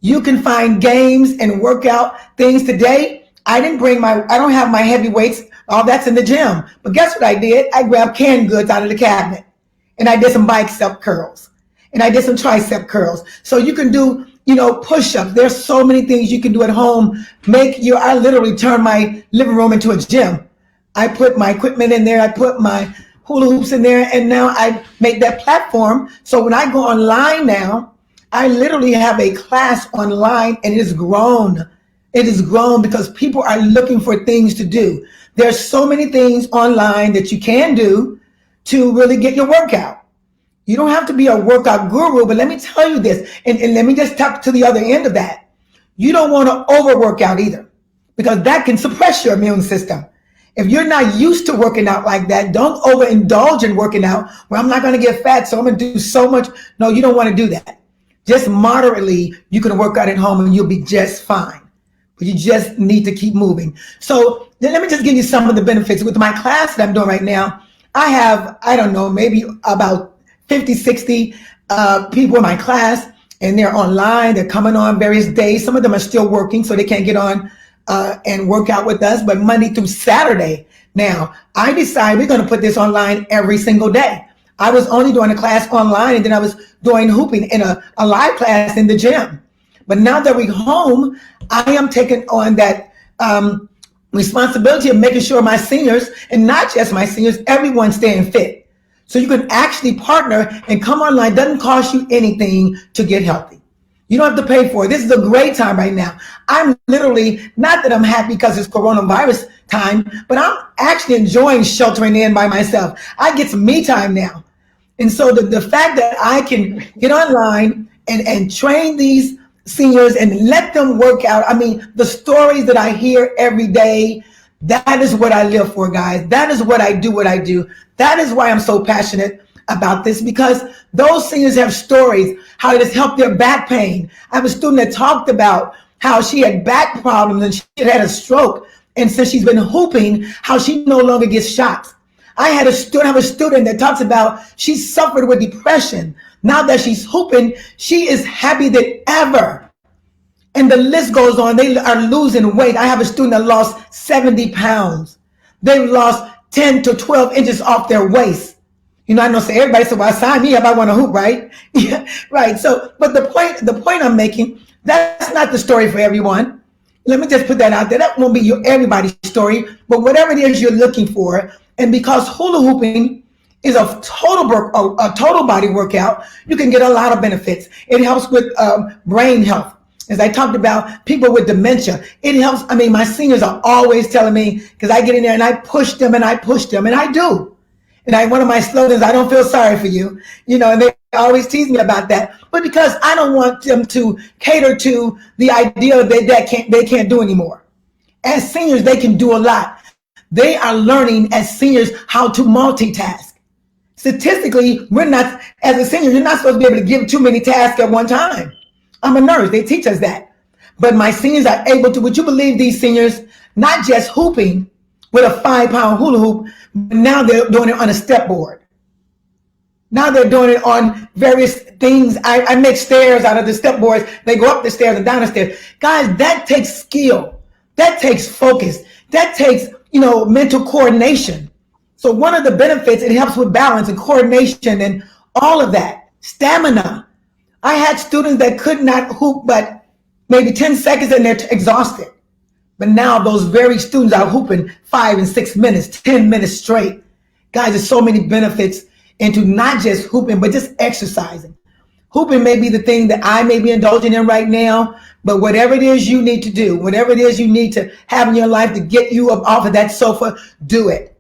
You can find games and workout things today. I don't have my heavy weights. All that's in the gym. But guess what I did? I grabbed canned goods out of the cabinet and I did some bicep curls and I did some tricep curls. So you can do push-ups. There's so many things you can do at home. I literally turn my living room into a gym. I put my equipment in there. I put my hula hoops in there, and now I make that platform. So when I go online now, I literally have a class online, and it has grown. It has grown because people are looking for things to do. There's so many things online that you can do to really get your workout. You don't have to be a workout guru, but let me tell you this, and let me just talk to the other end of that. You don't want to overwork out either, because that can suppress your immune system. If you're not used to working out like that, don't overindulge in working out. Well, I'm not going to get fat, so I'm going to do so much. No, you don't want to do that. Just moderately, you can work out at home and you'll be just fine. But you just need to keep moving. So let me just give you some of the benefits. With my class that I'm doing right now, I have, I don't know, maybe about 50, 60 people in my class, and they're online. They're coming on various days. Some of them are still working, so they can't get on and work out with us, but Monday through Saturday. Now, I decided we're going to put this online every single day. I was only doing a class online, and then I was doing hooping in a live class in the gym. But now that we're home, I am taking on that responsibility of making sure my seniors, and not just my seniors, everyone's staying fit. So you can actually partner and come online. It doesn't cost you anything to get healthy. You don't have to pay for it. This is a great time right now. I'm literally, not that I'm happy because it's coronavirus time, but I'm actually enjoying sheltering in by myself. I get some me time now. And so the fact that I can get online and train these seniors and let them work out. I mean, the stories that I hear every day, that is what I live for, guys. That is what I do. That is why I'm so passionate about this, because those seniors have stories, how it has helped their back pain. I have a student that talked about how she had back problems and she had a stroke. And since she's been hooping, how she no longer gets shots. I have a student that talks about she suffered with depression. Now that she's hooping, she is happy than ever. And the list goes on. They are losing weight. I have a student that lost 70 pounds. They've lost 10 to 12 inches off their waist. You know, I know everybody said, well, sign me up, I want to hoop, right? Yeah, right. So, but the point I'm making, that's not the story for everyone. Let me just put that out there. That won't be everybody's story, but whatever it is you're looking for. And because hula hooping is a total body workout, you can get a lot of benefits. It helps with brain health. As I talked about, people with dementia, it helps. I mean, my seniors are always telling me, because I get in there and I push them and I do. And one of my slogans, I don't feel sorry for you, you know, and they always tease me about that. But because I don't want them to cater to the idea that they can't do anymore. As seniors, they can do a lot. They are learning as seniors how to multitask. Statistically, as a senior, you're not supposed to be able to give too many tasks at one time. I'm a nurse. They teach us that. But my seniors are able to, would you believe these seniors, not just hooping with a 5-pound hula hoop, but now they're doing it on a step board. Now they're doing it on various things. I make stairs out of the step boards. They go up the stairs and down the stairs. Guys, that takes skill. That takes focus. That takes, mental coordination. So one of the benefits, it helps with balance and coordination and all of that. Stamina. I had students that could not hoop but maybe 10 seconds and they're exhausted. But now those very students are hooping 5 and 6 minutes, 10 minutes straight. Guys, there's so many benefits into not just hooping, but just exercising. Hooping may be the thing that I may be indulging in right now, but whatever it is you need to do, whatever it is you need to have in your life to get you up off of that sofa, do it.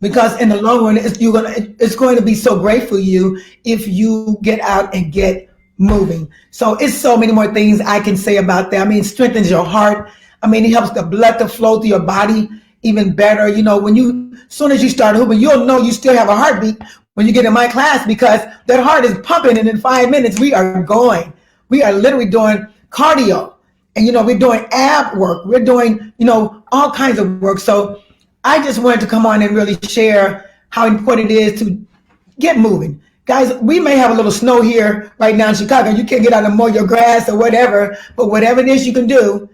Because in the long run, it's going to be so great for you if you get out and get moving. So it's so many more things I can say about that. I mean, it strengthens your heart. I mean, it helps the blood to flow through your body even better. You know, as soon as you start hooping, you'll know you still have a heartbeat when you get in my class, because that heart is pumping, and in 5 minutes we are going. We are literally doing cardio, and we're doing ab work. We're doing, all kinds of work. So I just wanted to come on and really share how important it is to get moving. Guys, we may have a little snow here right now in Chicago. You can't get out and mow your grass or whatever, but whatever it is you can do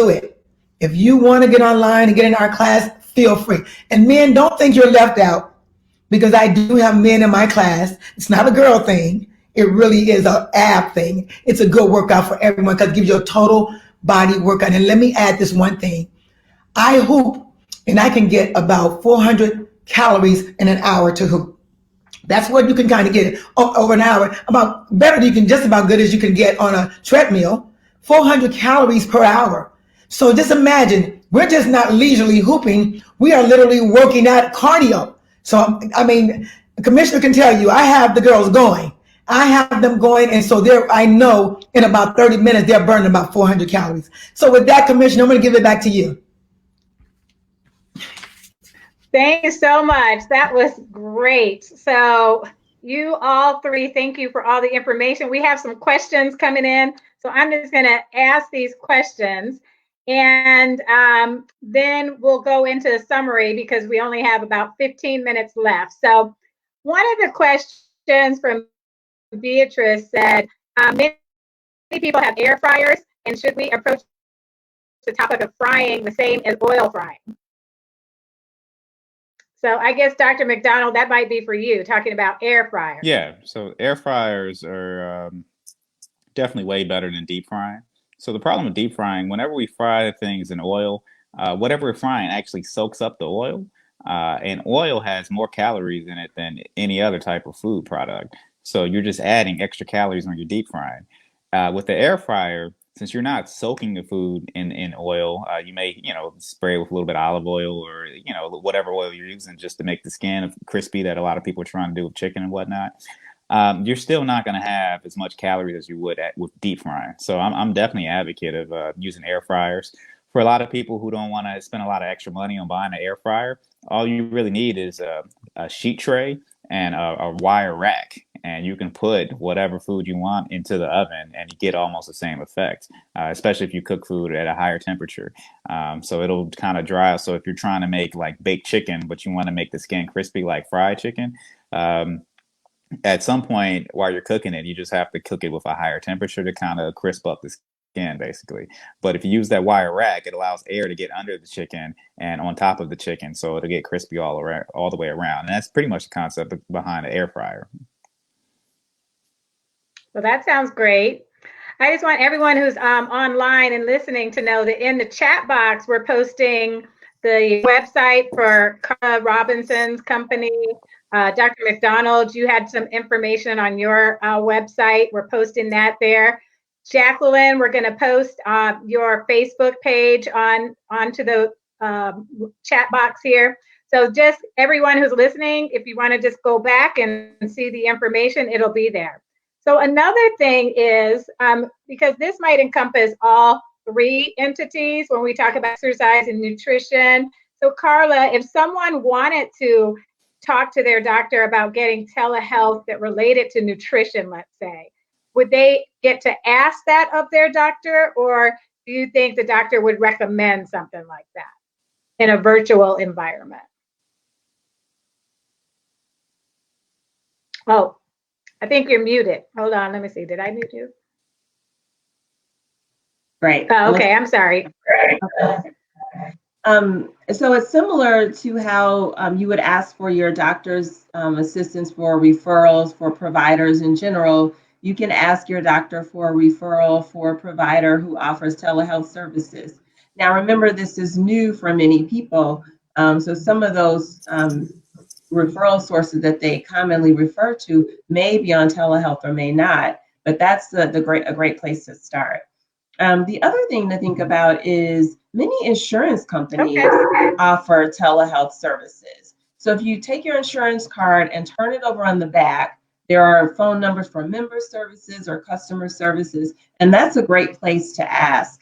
it. If you want to get online and get in our class, feel free. And men, don't think you're left out, because I do have men in my class. It's not a girl thing. it really is an ab thing. It's a good workout for everyone because it gives you a total body workout. And let me add this one thing. I hoop and I can get about 400 calories in an hour to hoop. That's what you can kind of get over an hour. About better than you can just about good as you can get on a treadmill. 400 calories per hour. So just imagine, we're just not leisurely hooping. We are literally working out cardio. So, I mean, the commissioner can tell you, I have the girls going. I have them going. And so I know in about 30 minutes, they're burning about 400 calories. So with that, Commissioner, I'm going to give it back to you. Thank you so much. That was great. So you all three, thank you for all the information. We have some questions coming in. So I'm just going to ask these questions and then we'll go into a summary because we only have about 15 minutes left. So one of the questions from Beatrice said, many people have air fryers, and should we approach the topic of frying the same as oil frying? So I guess, Dr. McDonald, that might be for you, talking about air fryers. Yeah, so air fryers are definitely way better than deep frying. So the problem with deep frying, whenever we fry things in oil, whatever we're frying actually soaks up the oil, and oil has more calories in it than any other type of food product. So you're just adding extra calories when you're deep frying. With the air fryer, since you're not soaking the food in oil, you may, spray it with a little bit of olive oil or, whatever oil you're using just to make the skin crispy that a lot of people are trying to do with chicken and whatnot. You're still not going to have as much calories as you would with deep frying. So I'm definitely an advocate of using air fryers. For a lot of people who don't want to spend a lot of extra money on buying an air fryer, all you really need is a sheet tray and a wire rack, and you can put whatever food you want into the oven and you get almost the same effect, especially if you cook food at a higher temperature. So it'll kind of dry out. So if you're trying to make like baked chicken, but you want to make the skin crispy like fried chicken, at some point while you're cooking it, you just have to cook it with a higher temperature to kind of crisp up the skin, basically. But if you use that wire rack, it allows air to get under the chicken and on top of the chicken, so it'll get crispy all the way around. And that's pretty much the concept behind the air fryer. Well, that sounds great. I just want everyone who's online and listening to know that in the chat box, we're posting the website for Carla Robinson's company. Dr. McDonald, you had some information on your website. We're posting that there. Jacqueline, we're going to post your Facebook page onto the chat box here. So just everyone who's listening, if you want to just go back and see the information, it'll be there. So another thing is, because this might encompass all three entities when we talk about exercise and nutrition. So Carla, if someone wanted to talk to their doctor about getting telehealth that related to nutrition, let's say, would they get to ask that of their doctor, or do you think the doctor would recommend something like that in a virtual environment? Oh, I think you're muted. Hold on, let me see. Did I mute you? Right. Oh, okay, I'm sorry. So it's similar to how you would ask for your doctor's assistance for referrals for providers in general. You can ask your doctor for a referral for a provider who offers telehealth services. Now, remember, this is new for many people. So some of those referral sources that they commonly refer to may be on telehealth or may not, but that's a great place to start. The other thing to think about is many insurance companies offer telehealth services. So if you take your insurance card and turn it over on the back, there are phone numbers for member services or customer services, and that's a great place to ask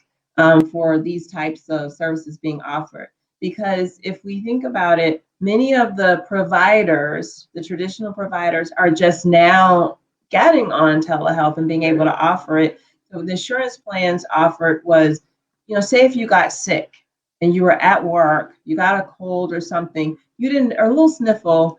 for these types of services being offered. Because if we think about it, many of the providers, the traditional providers, are just now getting on telehealth and being able to offer it. So the insurance plans offered was, say if you got sick and you were at work, you got a cold or something, or a little sniffle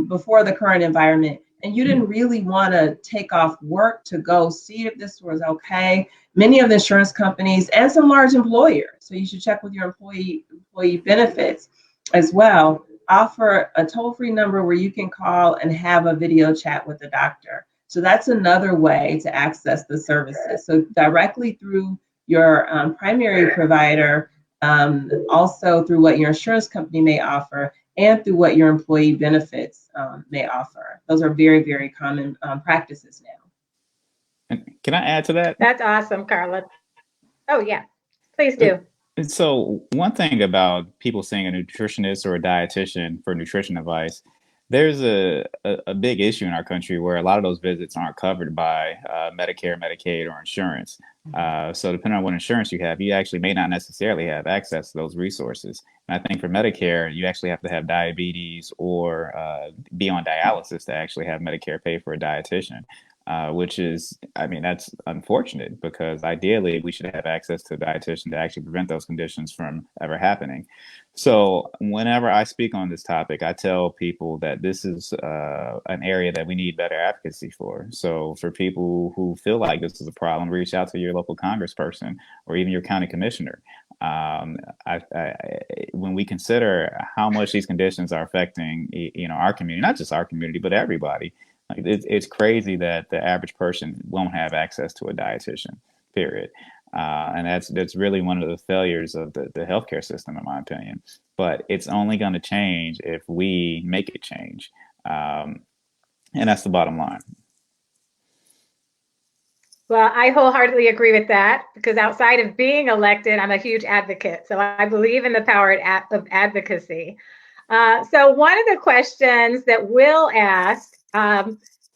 before the current environment, and you didn't really want to take off work to go see if this was okay. Many of the insurance companies and some large employers, so you should check with your employee benefits as well, offer a toll-free number where you can call and have a video chat with the doctor. So that's another way to access the services. So directly through your primary provider, also through what your insurance company may offer, and through what your employee benefits may offer. Those are very, very common practices now. And can I add to that? That's awesome, Carla. Oh, yeah, please do. So one thing about people seeing a nutritionist or a dietitian for nutrition advice, there's a big issue in our country where a lot of those visits aren't covered by Medicare, Medicaid, or insurance. So depending on what insurance you have, you actually may not necessarily have access to those resources. And I think for Medicare, you actually have to have diabetes or be on dialysis to actually have Medicare pay for a dietitian. Which is, I mean, that's unfortunate because ideally we should have access to a dietitian to actually prevent those conditions from ever happening. So whenever I speak on this topic, I tell people that this is an area that we need better advocacy for. So for people who feel like this is a problem, reach out to your local congressperson or even your county commissioner. When we consider how much these conditions are affecting, our community, not just our community, but everybody, like it's crazy that the average person won't have access to a dietitian, period. And that's really one of the failures of the healthcare system, in my opinion. But it's only going to change if we make it change. And that's the bottom line. Well, I wholeheartedly agree with that because outside of being elected, I'm a huge advocate. So I believe in the power of advocacy. So one of the questions that Will asked,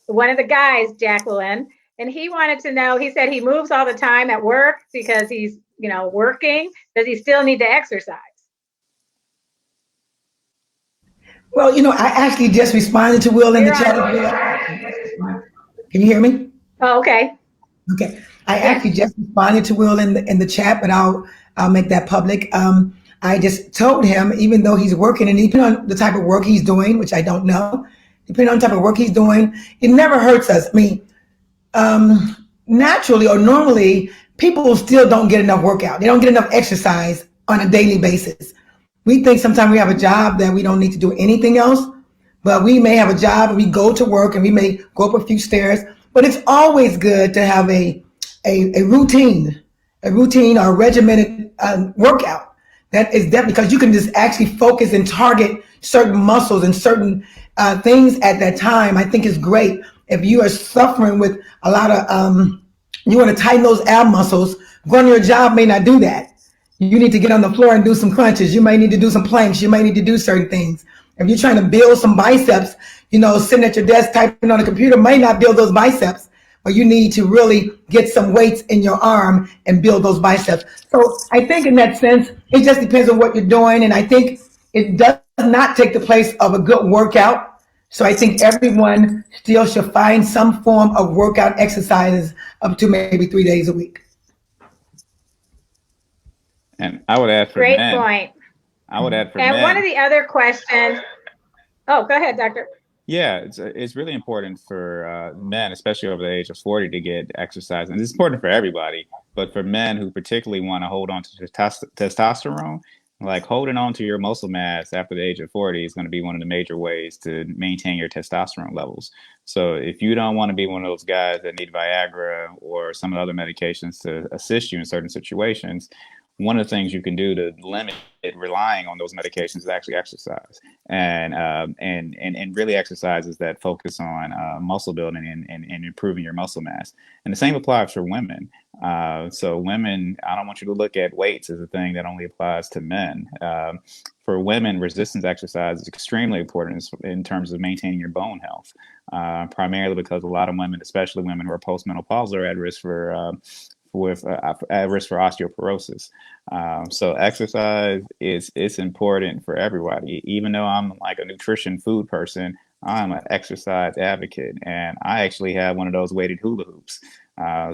one of the guys, Jacqueline, and he wanted to know, he said he moves all the time at work because he's, working. Does he still need to exercise? Well, I actually just responded to Will in the chat. Can you hear me? Oh, okay. Okay. I actually just responded to Will in the chat, but I'll make that public. I just told him, even though he's working and depending on the type of work he's doing, which I don't know, depending on the type of work he's doing, it never hurts us. I mean, naturally or normally, people still don't get enough workout. They don't get enough exercise on a daily basis. We think sometimes we have a job that we don't need to do anything else, but we may have a job and we go to work and we may go up a few stairs, but it's always good to have a routine or a regimented workout. That is definitely because you can just actually focus and target certain muscles and certain things at that time. I think is great. If you are suffering with a lot of, you want to tighten those ab muscles, going to your job may not do that. You need to get on the floor and do some crunches. You might need to do some planks. You might need to do certain things. If you're trying to build some biceps, sitting at your desk typing on a computer may not build those biceps, but you need to really get some weights in your arm and build those biceps. So I think in that sense, it just depends on what you're doing. And I think it does not take the place of a good workout. So I think everyone still should find some form of workout exercises up to maybe 3 days a week. And I would add for Great men. point. I would add for and men. One of the other questions. Oh, go ahead, Doctor. Yeah, it's really important for men, especially over the age of 40, to get exercise. And it's important for everybody, but for men who particularly want to hold on to testosterone, like holding on to your muscle mass after the age of 40 is going to be one of the major ways to maintain your testosterone levels. So if you don't want to be one of those guys that need Viagra or some other medications to assist you in certain situations, one of the things you can do to limit relying on those medications is actually exercise, and really exercises that focus on muscle building and improving your muscle mass. And the same applies for women. So women, I don't want you to look at weights as a thing that only applies to men. For women, resistance exercise is extremely important in terms of maintaining your bone health, primarily because a lot of women, especially women who are postmenopausal, are at risk for osteoporosis. So exercise it's important for everybody. Even though I'm like a nutrition food person, I'm an exercise advocate, and I actually have one of those weighted hula hoops.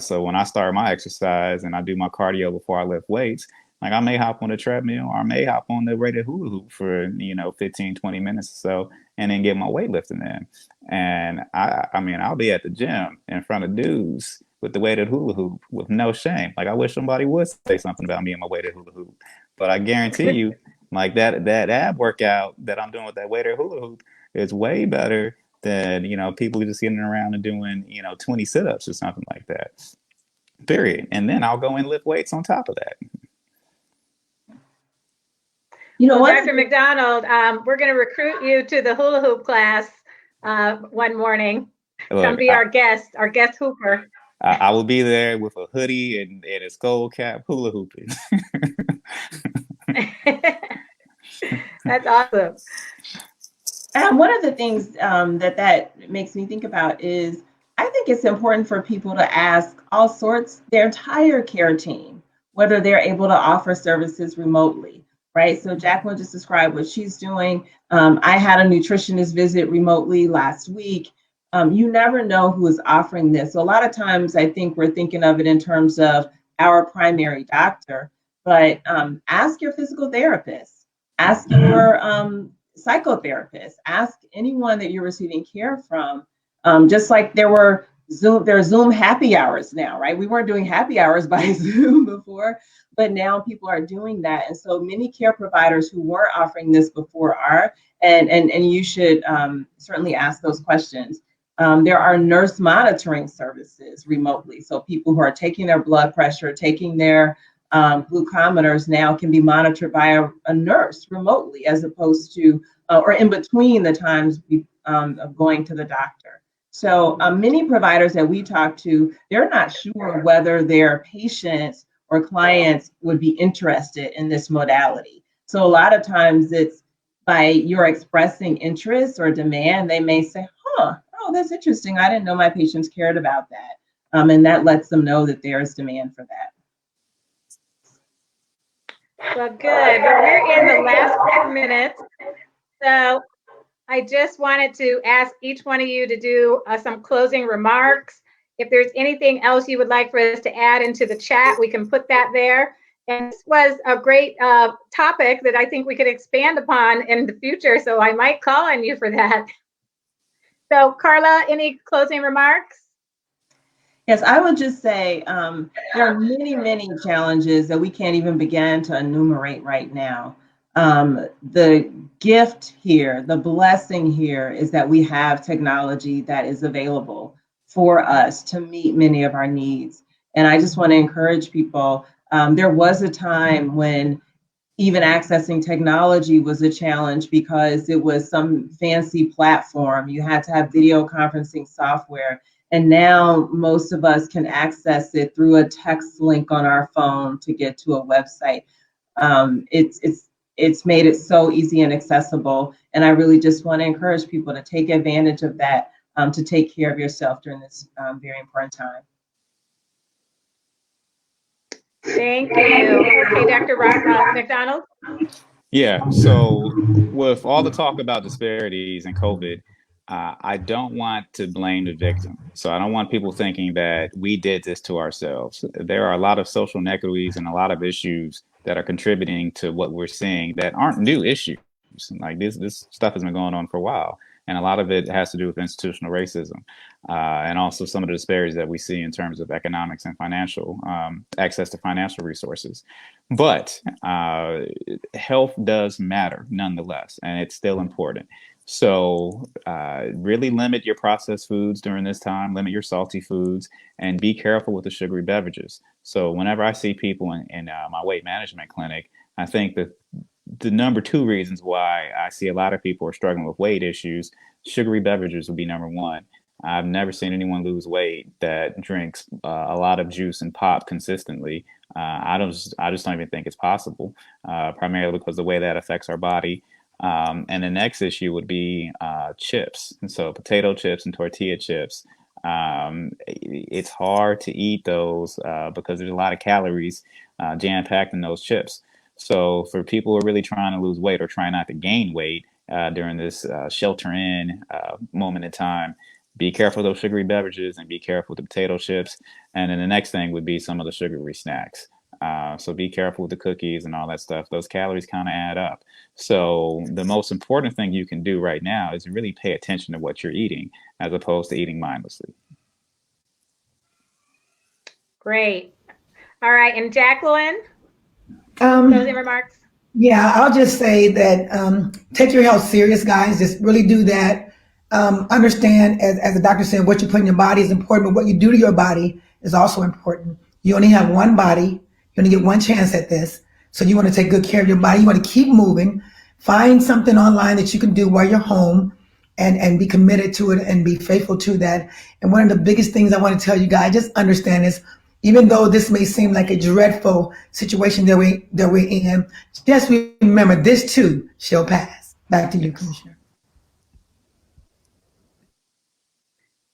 So when I start my exercise and I do my cardio before I lift weights, like I may hop on the treadmill or I may hop on the weighted hula hoop for 15, 20 minutes or so, and then get my weightlifting in. And I mean, I'll be at the gym in front of dudes with the weighted hula hoop with no shame. Like I wish somebody would say something about me and my weighted hula hoop. But I guarantee you, like that ab workout that I'm doing with that weighted hula hoop is way better than, people just getting around and doing, 20 sit-ups or something like that. Period. And then I'll go and lift weights on top of that. Well, Dr. McDonald, we're going to recruit you to the hula hoop class one morning. Look, come be our guest hooper. I will be there with a hoodie and a skull cap hula hooping. That's awesome. One of the things that makes me think about is I think it's important for people to ask all sorts, their entire care team, whether they're able to offer services remotely, right? So Jacqueline just described what she's doing. I had a nutritionist visit remotely last week. You never know who is offering this. So a lot of times I think we're thinking of it in terms of our primary doctor, but ask your physical therapist, ask your psychotherapist, ask anyone that you're receiving care from. Just like there are Zoom happy hours now, right? We weren't doing happy hours by Zoom before, but now people are doing that. And so many care providers who weren't offering this before are, and you should certainly ask those questions. There are nurse monitoring services remotely. So people who are taking their blood pressure, taking their glucometers now can be monitored by a nurse remotely, as opposed to, or in between the times of going to the doctor. So many providers that we talk to, they're not sure whether their patients or clients would be interested in this modality. So a lot of times it's by your expressing interest or demand, they may say, oh, that's interesting. I didn't know my patients cared about that. And that lets them know that there is demand for that. Well, good. Well, we're in the last 10 minutes. So I just wanted to ask each one of you to do some closing remarks. If there's anything else you would like for us to add into the chat, we can put that there. And this was a great topic that I think we could expand upon in the future. So I might call on you for that. So Carla, any closing remarks? Yes, I would just say there are many, many challenges that we can't even begin to enumerate right now. The gift here, the blessing here is that we have technology that is available for us to meet many of our needs. And I just want to encourage people. There was a time when even accessing technology was a challenge because it was some fancy platform. You had to have video conferencing software. And now most of us can access it through a text link on our phone to get to a website. It's made it so easy and accessible. And I really just want to encourage people to take advantage of that, to take care of yourself during this very important time. Thank you. Okay, Dr. McDonald. Yeah, so with all the talk about disparities and COVID, I don't want to blame the victim. So I don't want people thinking that we did this to ourselves. There are a lot of social inequities and a lot of issues that are contributing to what we're seeing that aren't new issues. Like this stuff has been going on for a while. And a lot of it has to do with institutional racism and also some of the disparities that we see in terms of economics and financial access to financial resources. But health does matter nonetheless, and it's still important. So really limit your processed foods during this time, limit your salty foods, and be careful with the sugary beverages. So whenever I see people in my weight management clinic, I think that the number two reasons why I see a lot of people are struggling with weight issues, sugary beverages would be number one. I've never seen anyone lose weight that drinks a lot of juice and pop consistently. I just don't even think it's possible, primarily because the way that affects our body. And the next issue would be chips. And so potato chips and tortilla chips. It's hard to eat those because there's a lot of calories jam-packed in those chips. So for people who are really trying to lose weight or trying not to gain weight during this shelter-in moment in time, be careful of those sugary beverages and be careful with the potato chips. And then the next thing would be some of the sugary snacks. So be careful with the cookies and all that stuff. Those calories kind of add up. So the most important thing you can do right now is really pay attention to what you're eating as opposed to eating mindlessly. Great. All right. And Jacqueline, closing remarks? Yeah, I'll just say that take your health serious, guys. Just really do that. understand, as the doctor said, what you put in your body is important, but what you do to your body is also important. You only have one body. You only get one chance at this. So you want to take good care of your body. You want to keep moving. Find something online that you can do while you're home and be committed to it and be faithful to that. And one of the biggest things I want to tell you guys, just understand is, even though this may seem like a dreadful situation that we're in, just remember this too shall pass. Back to you, Commissioner.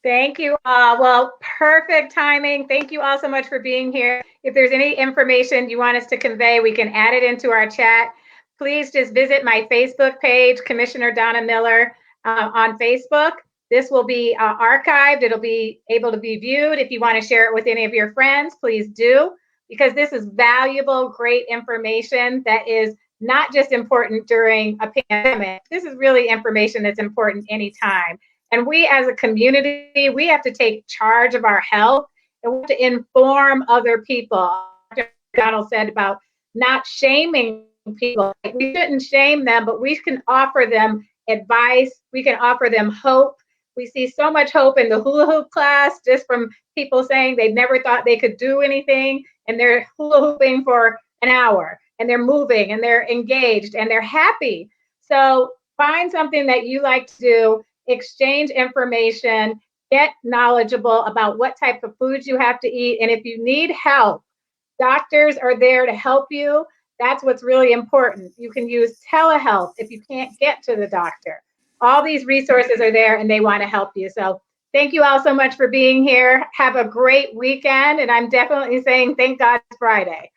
Thank you all. Well, perfect timing. Thank you all so much for being here. If there's any information you want us to convey, we can add it into our chat. Please just visit my Facebook page, Commissioner Donna Miller, on Facebook. This will be archived. It'll be able to be viewed. If you want to share it with any of your friends, please do, because this is valuable, great information that is not just important during a pandemic. This is really information that's important anytime. And we as a community, we have to take charge of our health, and we have to inform other people. Dr. Donald said about not shaming people. We shouldn't shame them, but we can offer them advice. We can offer them hope. We see so much hope in the hula hoop class, just from people saying they never thought they could do anything, and they're hula hooping for an hour, and they're moving, and they're engaged, and they're happy. So find something that you like to do. Exchange information, get knowledgeable about what type of foods you have to eat. And if you need help, doctors are there to help you. That's what's really important. You can use telehealth if you can't get to the doctor. All these resources are there and they want to help you. So thank you all so much for being here. Have a great weekend. And I'm definitely saying thank God it's Friday.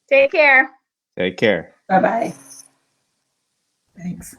Take care. Take care. Bye-bye. Thanks.